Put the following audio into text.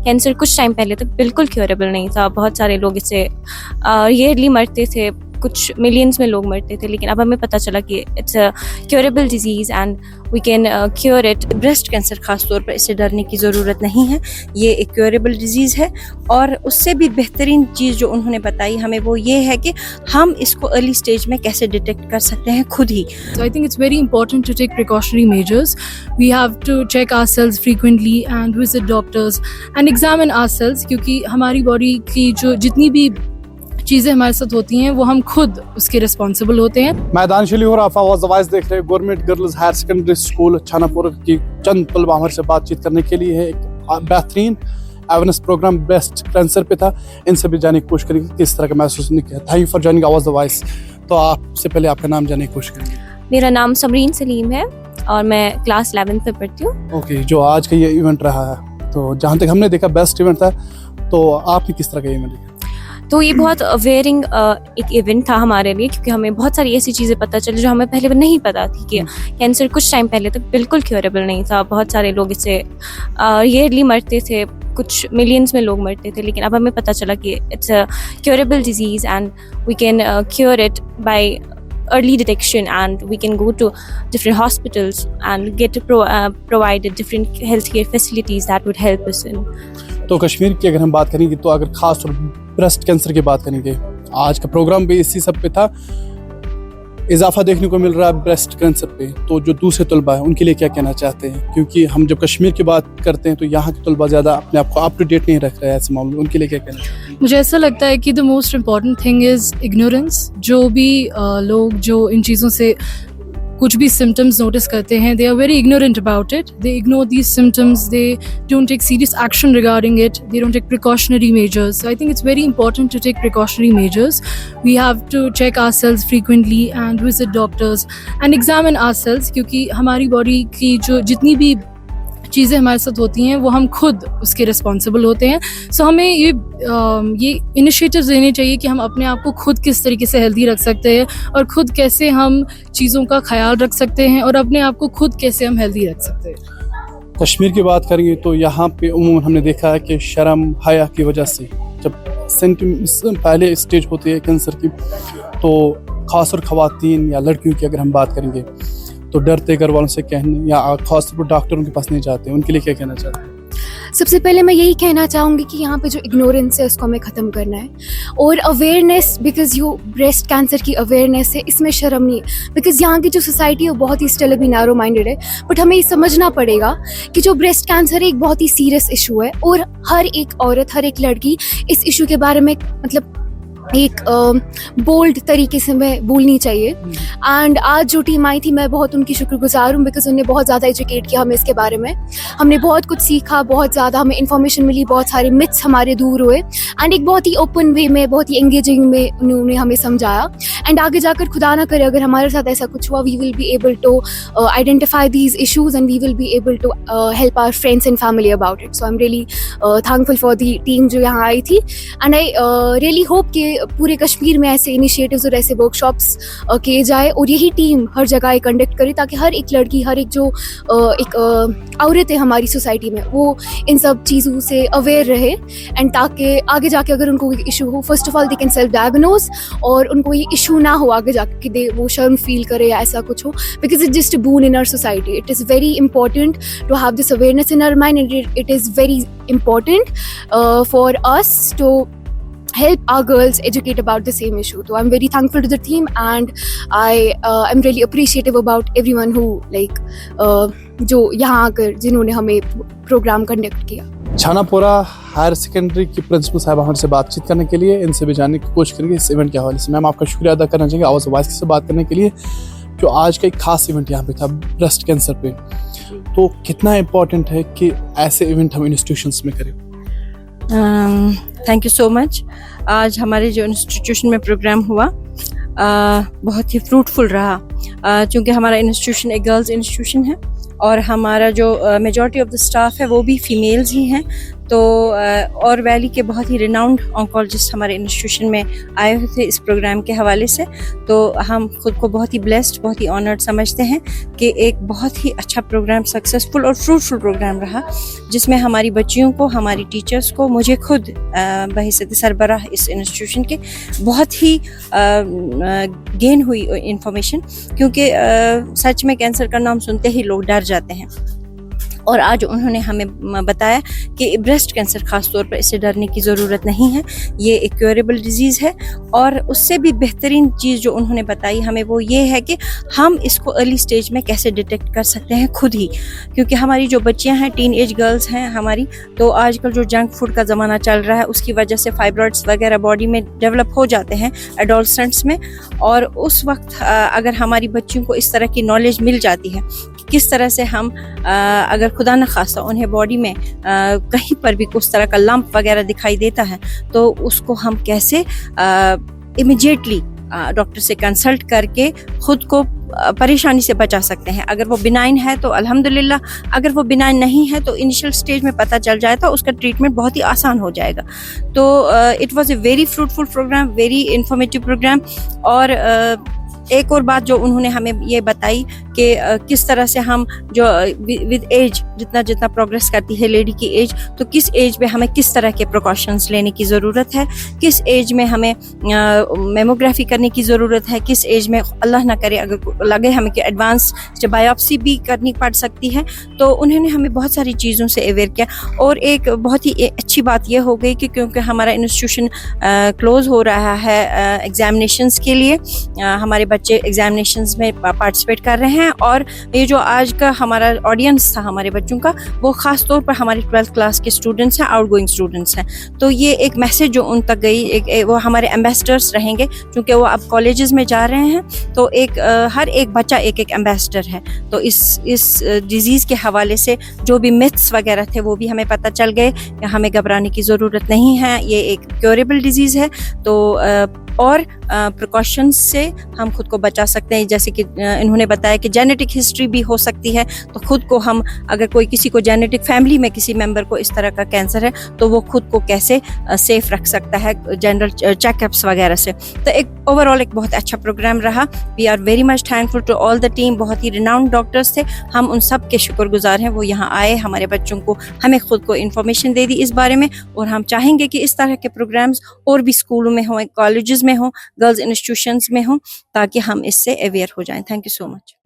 Cancer कुछ time पहले तक बिल्कुल क्योरेबल नहीं था. बहुत सारे लोग इससे ईयरली मरते थे, कुछ मिलियंस में लोग मरते थे, लेकिन अब हमें पता चला कि it's a curable disease and we can cure it. Breast cancer खास तौर पर इससे डरने की ज़रूरत नहीं है, ये एक क्योरेबल डिजीज़ है. और उससे भी बेहतरीन चीज़ जो उन्होंने बताई हमें वो ये है कि हम इसको अर्ली स्टेज में कैसे डिटेक्ट कर सकते हैं खुद ही. So I think it's very important to take precautionary measures. We have to check ourselves frequently and visit doctors and examine ourselves, क्योंकि हमारी बॉडी की जो जितनी भी चीज़ें हमारे साथ होती हैं वो हम खुद उसके रिस्पॉन्सिबल होते हैं. मैं दानिश और आप आवाज़ वॉइस देख रहे हैं. Government girls higher secondary school Chhanapur की चंद तलबा हमारे से बातचीत करने के लिए है. एक बेहतरीन अवेयरनेस प्रोग्राम ब्रेस्ट कैंसर पे था. इनसे भी जानने की कोशिश करेंगे किस तरह का महसूस नहीं किया. थैंक यू फॉर जॉइनिंग आवाज़ वॉइस. तो आपसे पहले आपका नाम जानने की कोशिश करेंगे. मेरा नाम समरीन सलीम है और मैं क्लास 11th में पढ़ती हूँ. ओके, जो आज का ये इवेंट रहा है, तो जहाँ तक हमने देखा बेस्ट इवेंट था, तो आपने किस तरह का इवेंट देखा? तो ये बहुत अवेयरिंग एक इवेंट था हमारे लिए, क्योंकि हमें बहुत सारी ऐसी चीज़ें पता चली जो हमें पहले नहीं पता थी कि कैंसर कुछ टाइम पहले तक बिल्कुल क्योरेबल नहीं था. बहुत सारे लोग इससे ईयरली मरते थे, कुछ मिलियंस में लोग मरते थे, लेकिन अब हमें पता चला कि it's a curable disease and we can cure it by early detection, and we can go to different hospitals and get provided different healthcare facilities that would help us in. तो कश्मीर की अगर हम बात करेंगे, तो अगर खास तौर पर ब्रेस्ट कैंसर की बात करेंगे, आज का प्रोग्राम भी इसी सब पे था. इजाफा देखने को मिल रहा है ब्रेस्ट कैंसर पे, तो जो दूसरे तलबा हैं उनके लिए क्या कहना चाहते हैं? क्योंकि हम जब कश्मीर की बात करते हैं तो यहाँ के तलबा ज़्यादा अपने आप को अप टू डेट नहीं रख रहे हैं ऐसे मामले. उनके लिए क्या कहना चाहते हैं? मुझे ऐसा लगता है कि the most important thing is ignorance. जो भी लोग जो इन चीज़ों से कुछ भी सिम्टम्स नोटिस करते हैं, they are very ignorant about it. They ignore these symptoms, they don't take serious action regarding it, they don't take precautionary measures. So I think it's very important to take precautionary measures. We have to check ourselves frequently and visit doctors and examine ourselves, क्योंकि हमारी body की जो जितनी भी चीज़ें हमारे साथ होती हैं वो हम खुद उसके रिस्पॉन्सिबल होते हैं. सो हमें ये इनिशिएटिव्स लेने चाहिए कि हम अपने आप को खुद किस तरीके से हेल्दी रख सकते हैं और खुद कैसे हम चीज़ों का ख्याल रख सकते हैं और अपने आप को खुद कैसे हम हेल्दी रख सकते हैं. कश्मीर की बात करेंगे तो यहाँ पे उमूमन हमने देखा है कि शर्म हया की वजह से जब पहले स्टेज होती है कैंसर की, तो खास और ख़वातीन या लड़कियों की अगर हम बात करेंगे तो डरते घर वालों से कहने या खास तौर पर डॉक्टरों के पास नहीं जाते. उनके लिए क्या कहना चाहते हैं? सबसे पहले मैं यही कहना चाहूँगी कि यहाँ पे जो इग्नोरेंस है उसको हमें ख़त्म करना है, और awareness, because yo breast cancer की अवेयरनेस है, इसमें शर्म नहीं है. बिकॉज यहाँ की जो सोसाइटी है वो बहुत ही स्टिल अभी नैरो माइंडेड है, बट हमें ये समझना पड़ेगा कि जो ब्रेस्ट कैंसर है एक बहुत ही सीरियस इशू है, और हर एक औरत, हर एक लड़की इस इशू के बारे में मतलब एक बोल्ड तरीके से मैं बोलनी चाहिए. एंड आज जो टीम आई थी मैं बहुत उनकी शुक्रगुजार हूँ, बिकॉज उन्होंने बहुत ज़्यादा एजुकेट किया हमें इसके बारे में. हमने बहुत कुछ सीखा, बहुत ज़्यादा हमें इन्फॉर्मेशन मिली, बहुत सारे मिथ्स हमारे दूर हुए, एंड एक बहुत ही ओपन वे में, बहुत ही एंगेजिंग में उन्होंने हमें समझाया. एंड आगे जाकर खुदा ना करे अगर हमारे साथ ऐसा कुछ हुआ, we will be able to identify these issues and we will be able to help our friends and family about it. So I am really thankful for the team जो यहाँ आई थी, एंड आई रियली होप कि पूरे कश्मीर में ऐसे initiatives और ऐसे workshops किए जाए, और यही टीम हर जगह कंडक्ट करे, ताकि हर एक लड़की, हर एक जो एक औरत है हमारी सोसाइटी में, वो इन सब चीज़ों से अवेयर रहे. एंड ताकि आगे जाके अगर उनको कोई इशू हो, first of all they can self diagnose, और उनको ये इशू ना हो आगे जाके कि वो शर्म फील करे या ऐसा कुछ हो, because it's just a boon in our society. It is very important to have this awareness in our mind, and it is very important for us to help our girls educate about the same issue. So I'm very thankful to the team, and I am really appreciative about everyone who जो यहाँ आकर जिन्होंने हमें programme conduct किया. छानापुरा higher secondary की principal साहब हमसे बातचीत करने के लिए, इनसे भी जानने की कोशिश करेंगे इस इवेंट के हवाले से. मैम, आपका शुक्रिया अदा करना चाहिए आवाज़ वॉइस से बात करने के लिए, जो आज का एक खास इवेंट यहाँ पे था ब्रेस्ट कैंसर पे. तो कितना इम्पोर्टेंट है कि ऐसे इवेंट हम इंस्टीट्यूशंस में करें? Thank you so much. आज हमारे जो इंस्टीट्यूशन में प्रोग्राम हुआ बहुत ही फ्रूटफुल रहा, क्योंकि हमारा इंस्टीट्यूशन एक गर्ल्स इंस्टीट्यूशन है और हमारा जो मेजॉरिटी ऑफ द स्टाफ है वो भी फीमेल्स ही हैं. تو اور ویلی کے بہت ہی ریناؤنڈ آنکولوجسٹ ہمارے انسٹیٹیوشن میں آئے ہوئے تھے اس پروگرام کے حوالے سے. تو ہم خود کو بہت ہی بلیسڈ, بہت ہی آنرڈ سمجھتے ہیں کہ ایک بہت ہی اچھا پروگرام, سکسیزفل اور فروٹفل پروگرام رہا, جس میں ہماری بچیوں کو, ہماری ٹیچرس کو, مجھے خود بحیثیت سربراہ اس انسٹیٹیوشن کے بہت ہی گین ہوئی انفارمیشن, کیونکہ سچ میں کینسر کا نام سنتے ہی لوگ ڈر جاتے ہیں. اور آج انہوں نے ہمیں بتایا کہ بریسٹ کینسر خاص طور پر اس سے ڈرنے کی ضرورت نہیں ہے, یہ ایک کیوریبل ڈیزیز ہے. اور اس سے بھی بہترین چیز جو انہوں نے بتائی ہمیں وہ یہ ہے کہ ہم اس کو ارلی سٹیج میں کیسے ڈیٹیکٹ کر سکتے ہیں خود ہی, کیونکہ ہماری جو بچیاں ہیں, ٹین ایج گرلز ہیں ہماری, تو آج کل جو جنک فوڈ کا زمانہ چل رہا ہے اس کی وجہ سے فائبرائڈس وغیرہ باڈی میں ڈیولپ ہو جاتے ہیں ایڈولسنٹس میں. اور اس وقت اگر ہماری بچیوں کو اس طرح کی نالج مل جاتی ہے کس طرح سے ہم اگر خدا نخواستہ انہیں باڈی میں کہیں پر بھی کچھ طرح کا لمپ وغیرہ دکھائی دیتا ہے تو اس کو ہم کیسے امیجیٹلی ڈاکٹر سے کنسلٹ کر کے خود کو پریشانی سے بچا سکتے ہیں. اگر وہ بینائن ہے تو الحمدللہ, اگر وہ بینائن نہیں ہے تو انیشیل سٹیج میں پتہ چل جائے تو اس کا ٹریٹمنٹ بہت ہی آسان ہو جائے گا. تو it was a very fruitful programme, very informative programme. اور ایک اور بات جو انہوں نے ہمیں یہ بتائی کہ کس طرح سے ہم جو ود ایج جتنا پروگریس کرتی ہے لیڈی کی ایج, تو کس ایج میں ہمیں کس طرح کے پریکاشنز لینے کی ضرورت ہے, کس ایج میں ہمیں میموگرافی کرنے کی ضرورت ہے, کس ایج میں اللہ نہ کرے اگر لگے ہمیں کہ ایڈوانس بایوپسی بھی کرنی پڑ سکتی ہے. تو انہوں نے ہمیں بہت ساری چیزوں سے اویئر کیا. اور ایک بہت ہی اچھی بات یہ ہو گئی کہ کیونکہ ہمارا انسٹیٹیوشن کلوز ہو رہا ہے ایگزامینیشنز کے لیے, ہمارے بچے ایگزامینیشنز میں پارٹیسپیٹ کر رہے ہیں, اور یہ جو آج کا ہمارا آڈینس تھا ہمارے بچوں کا وہ خاص طور پر ہمارے 12th کلاس کے اسٹوڈنٹس ہیں, آؤٹ گوئنگ اسٹوڈنٹس ہیں. تو یہ ایک میسج جو ان تک گئی, وہ ہمارے ایمبیسڈرس رہیں گے کیونکہ وہ اب کالجز میں جا رہے ہیں, تو ہر ایک بچہ ایک ایمبیسڈر ہے. تو اس ڈیزیز کے حوالے سے جو بھی متھس وغیرہ تھے وہ بھی ہمیں پتہ چل گئے کہ ہمیں گھبرانے کی ضرورت نہیں ہے, یہ ایک کیوریبل ڈیزیز ہے. تو اور پریکاشنز سے ہم خود کو بچا سکتے ہیں, جیسے کہ انہوں نے بتایا کہ جینیٹک ہسٹری بھی ہو سکتی ہے, تو خود کو ہم اگر کسی کو جینیٹک فیملی میں کسی ممبر کو اس طرح کا کینسر ہے تو وہ خود کو کیسے سیف رکھ سکتا ہے جنرل چیک اپس وغیرہ سے. تو اوور آل ایک بہت اچھا پروگرام رہا. We are very much thankful to all the team, بہت ہی ریناؤنڈ ڈاکٹرس تھے, ہم ان سب کے شکر گزار ہیں. وہ یہاں آئے, ہمارے بچوں کو, ہمیں خود کو انفارمیشن دے دی اس بارے میں, اور ہم چاہیں گے کہ اس طرح کے پروگرامز اور بھی اسکولوں میں ہوں, کالجز میں ہوں, گرلز انسٹیٹیوشنز میں ہوں, تاکہ ہم اس سے اویئر ہو جائیں. Thank you so much.